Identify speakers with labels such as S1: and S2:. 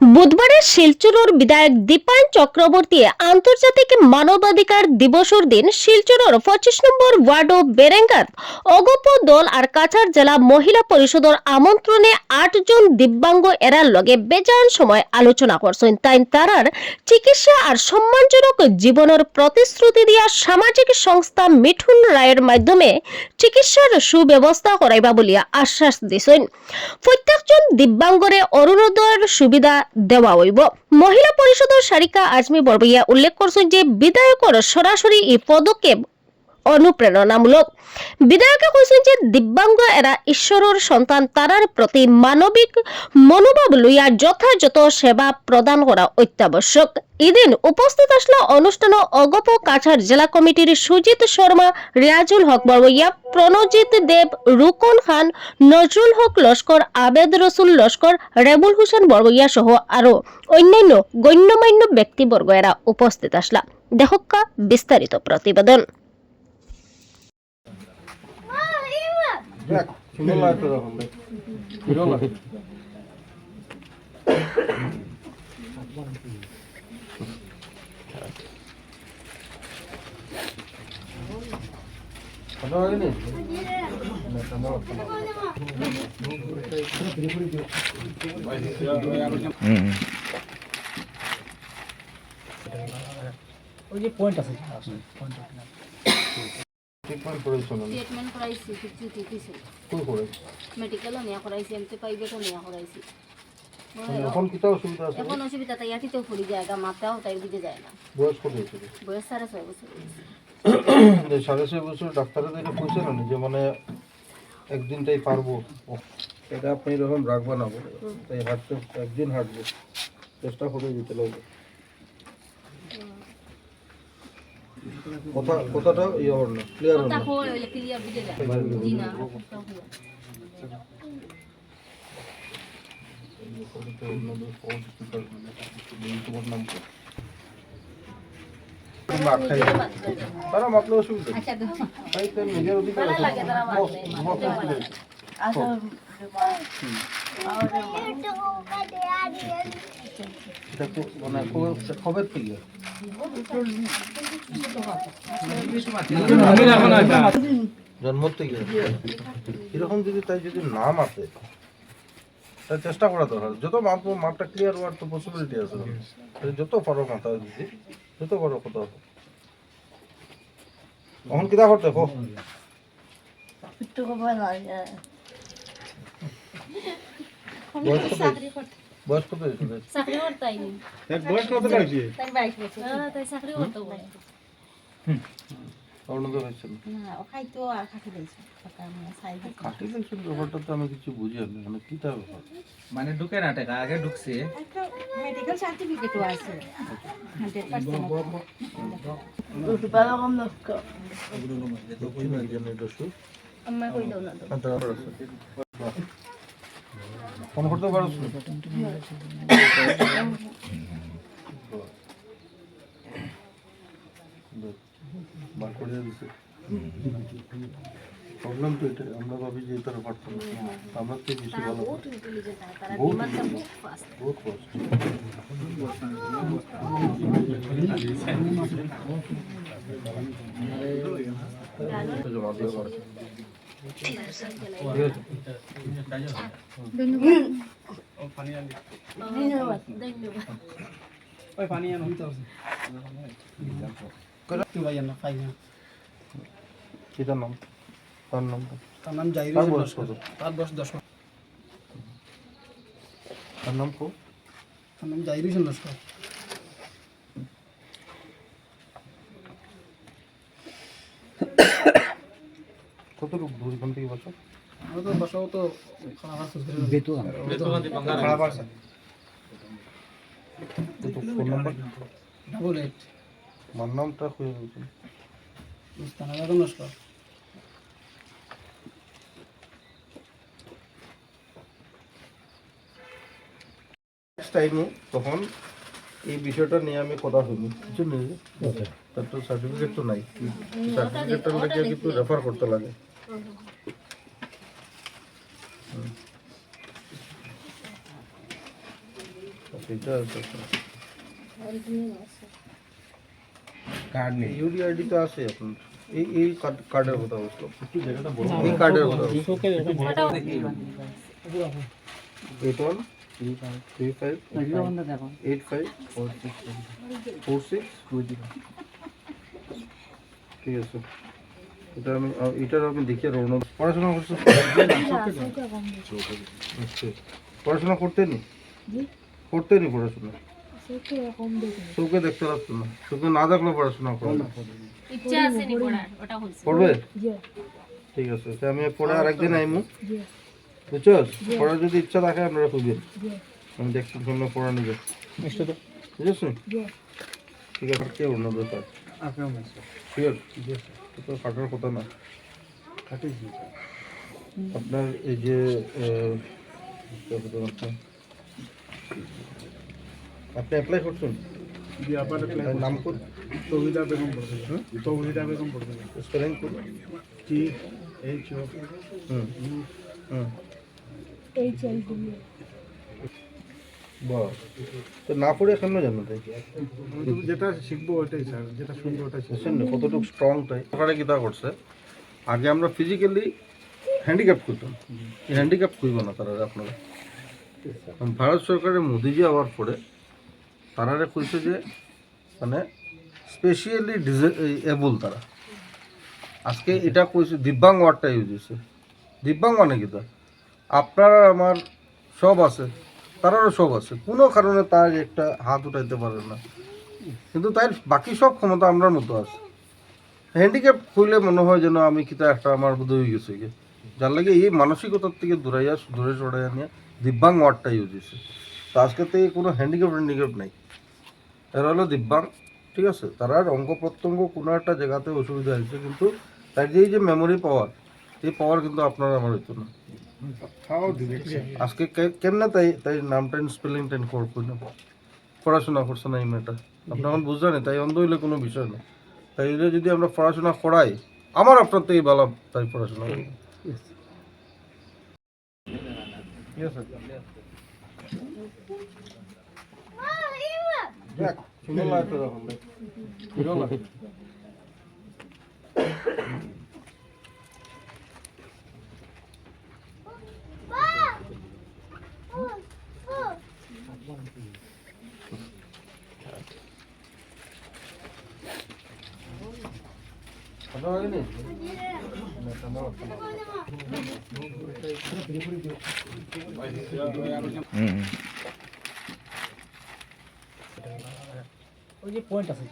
S1: বুধবারে শিলচরের বিধায়ক দীপায়ন চক্রবর্তী আন্তর্জাতিক মানবাধিকার দিবসের দিন শিলচরের 25 নম্বর ওয়ার্ড ও বেরেঙ্গাত অগপ দল আর কাছাড় জেলা মহিলা পরিষদের আমন্ত্রণে 8 জন দিব্যাঙ্গ এরার লগে বেজান সময় আলোচনা করছেন। তাই তারার চিকিৎসা আর সম্মানজনক জীবনের প্রতিশ্রুতি দিয়া সামাজিক সংস্থা মিঠুন রায়ের মাধ্যমে চিকিৎসার সুব্যবস্থা করাইবা বলিয়া আশ্বাস দিছেন। প্রত্যেকজন দিব্যাঙ্গরে অরুণোদয়ের সুবিধা দেওয়া হইব। মহিলা পরিষদের সারিকা আজমি বরবইয়া উল্লেখ করছেন যে বিধায়কের সরাসরি এই পদক্ষেপ অনুপ্রেরণামূলক। বিধায়কে কৈছেন যে দিব্যাঙ্গ এরা ঈশ্বরের সন্তান, তারার প্রতি মানবিক মনোভাব লইয়া যথাযথ সেবা প্রদান করা অত্যাবশ্যক। এদিন উপস্থিত আসলো অনুষ্ঠান অগপ কাছাড় জেলা কমিটির সুজিত শর্মা, রিয়াজুল হক বরবইয়া, প্রণজিৎ দেব, রুকন খান, নজরুল হক লস্কর, আবেদ রসুল লস্কর, রেবুল হোসেন বরবইয়া সহ আরো অন্যান্য গণ্যমান্য ব্যক্তিবর্গ এরা উপস্থিত আসলা। দেখক্কা বিস্তারিত প্রতিবেদন।
S2: ওই যে পয়েন্ট আছে
S3: ট্রিটমেন্ট করেছো না?
S4: ট্রিটমেন্ট করাইছি, কিছু দিতেছে
S3: কই করে?
S4: মেডিকেলও নিয়ে করাইছি, এমতে প্রাইভেটও নিয়ে করাইছি।
S3: এখন কি তা অসুবিধা আছে?
S4: এখন অসুবিধা তাই ইয়াতিতেও ফুলি জায়গা, মাথাও তাই দিকে যায় না।
S3: বয়স কত হয়েছে?
S4: বয়স 6.5 বছর হয়েছে।
S3: 6.5 বছর ডাক্তাররা এটা কইছে না যে মানে একদিনটাই পারবো, এটা আপনি এরকম রাখবা না বলে তাই হাঁটতে একদিন হাঁটবো চেষ্টা করে দিতে লাগবে। কথাটা ইয়ে হল না, ক্লিয়ার হল না।
S4: কথা কই হইলে ক্লিয়ার দিকে যায় জি না।
S3: তোমার নাম কি? তারা মাতলে অসুবিধা
S4: আচ্ছা তো
S3: তাই তার নিজের অধিকার
S4: ভালো
S3: আছে।
S4: লাগে তারা মাতলে।
S3: এটা তো মানে খবর থেকে জন্ম থেকে এরকম যদি তাই যদি নাম আছে তাই চেষ্টা করা দরকার। যত মাপটা ক্লিয়ার হওয়ার তো পসিবিলিটি আছে, যত পারো মাথা দিদি যত পারো কথা হবে। এখন কিতা করতে হো বয়স কত হয়েছে?
S4: চাকরি করতাই নি,
S2: বয়স কত হয়েছে?
S4: তাই 22 বছর তাই চাকরি করতে বলে
S3: অরুণোদয় হয়েছিল
S4: না। ও খাইতো আর খাটি দিয়েছে কথা মানে সাইজ
S3: কাটি লাগছিল। ব্যাপারটা তো আমি কিছু বুঝি না, মানে কি তা ব্যাপার?
S5: মানে ঢুকে না টাকা আগে ঢুকছে
S4: একটা মেডিকেল সার্টিফিকেটও আছে 100%। আম্মা কই দাও না
S3: ফোন করতে পারো? বার করে দিচ্ছে। প্রবলেম তো এটা, আমরা ভাবি যে তারা পারতাম না, আমরা তো বেশি
S4: তারা
S3: ভালো
S4: বহুত ইন্টেলিজেন্ট, তারা
S3: বহুত
S4: দিমাগটা বহুত ফাস্ট।
S3: বহুত কষ্ট।
S4: ধন্যবাদ ধন্যবাদ।
S2: ওই পানি আনো তো করে তুই ভাই না পাই না।
S3: কিটার নাম? তার নাম?
S2: তার নাম জাহির
S3: তার
S2: হোসেন
S3: বয়স
S2: লস্কর।
S3: কত?
S2: তার বয়স 10 বছর।
S3: তার নাম কো?
S2: তার নাম জাহির হোসেন লস্কর।
S3: কত লোক দূর এখান থেকে বসো?
S2: আমরা তো বসাও তো খাওয়া সুস্থ
S5: বেতুয়া
S3: খারাপ আছে। Phone number?
S2: 88
S3: আমার নামটা খুঁজে বলছি।
S2: মুস্তানাবাদ লস্কর।
S3: নেক্সট টাইমে তখন এই বিষয়টা নিয়ে আমি কথা হইনি, কিছু নেই। তার তো সার্টিফিকেট তো নাই, সার্টিফিকেটটা লাগে কিন্তু রেফার করতে লাগে। এটা
S5: কার্ড নেই
S3: ইউডি আইডি তো আছে আপনার এই কার্ডের কথা বলছিলাম এই কার্ডের কথা বলছিলাম 81358546 ঠিক আছে এটার আমি দেখিয়ে রওনা পড়াশোনা করছো আচ্ছা। পড়াশোনা করতেনি পড়াশোনা চোখে দেখতে পারতো না চোখে না দেখলেও পড়াশোনা করো না
S4: ইচ্ছা আছে নি পড়ার ওটা হইছে
S3: পড়বে ঠিক আছে তো আমি পরে আরেকদিন আইমু বুঝছো পড়ার যদি ইচ্ছা থাকে আপনারা খুঁজবেন আমি দেখছি সামনে পড়া নিবে বুঝেছো ঠিক আছে কে অন্য ব্যাপার শিওর তো কাটার কথা না আপনার এই যে আপনি অ্যাপ্লাই করছেন নাম কোন
S2: তৌহিদা বেগম পড়বে
S3: স্পেলিং কোন
S2: THO
S3: হুম হুম বাহ তো না পড়ে কেন জানো তাই
S2: যেটা শিখবো ওইটাই স্যার যেটা শুনবো ওটাই
S3: বুঝছেন না কতটুকু স্ট্রং তাই সরকারে কী তা করছে আগে আমরা ফিজিক্যালি হ্যান্ডিক্যাপ করতাম এই হ্যান্ডিক্যাপ করব না তারা আপনারা ভারত সরকারের মোদিজি হওয়ার পরে তারা কইছে যে মানে স্পেশালি এবল তারা আজকে এটা কইছে দিব্যাং ওয়ার্ডটা ইউজ হয়েছে দিব্যাং মানে কি তা আপনার আমার সব আছে তারারও সব আছে কোনো কারণে তার একটা হাত উঠাইতে পারে না কিন্তু তাই বাকি সব ক্ষমতা আমরার মতো আছে হ্যান্ডিক্যাপ হইলে মনে হয় যেন আমি কিতা একটা আমার বোধ হয়ে গেছে গিয়ে যার লাগে এই মানসিকতার থেকে দূরে সরাইয়া নিয়ে দিব্যাং ওয়ার্ডটা ইউজ হয়েছে তো আজকে থেকে কোনো হ্যান্ডিক্যাপ নাই এরা হলো দিব্যাং ঠিক আছে তারা অঙ্গ প্রত্যঙ্গ কোনো একটা জায়গাতে অসুবিধা হয়েছে কিন্তু তার যে মেমোরি পাওয়ার এই পাওয়ার কিন্তু আপনার আমার হইতো না আজকে কেমনে তাই নামটা স্পেলিং টেন করবো না পড়াশোনা করছে না এই মেয়েটা আপনি এখন বুঝলেন তাই অন্ধ হইলে কোনো বিষয় না তাই যদি আমরা পড়াশোনা করাই আমার আপনার থেকে ভালো তাই পড়াশোনা করবো ঠিক আছে দেখ সুন্দর লাগতো তখন হিরো লাগে আপনার লাগেনি
S2: ওই যে পয়েন্ট আছে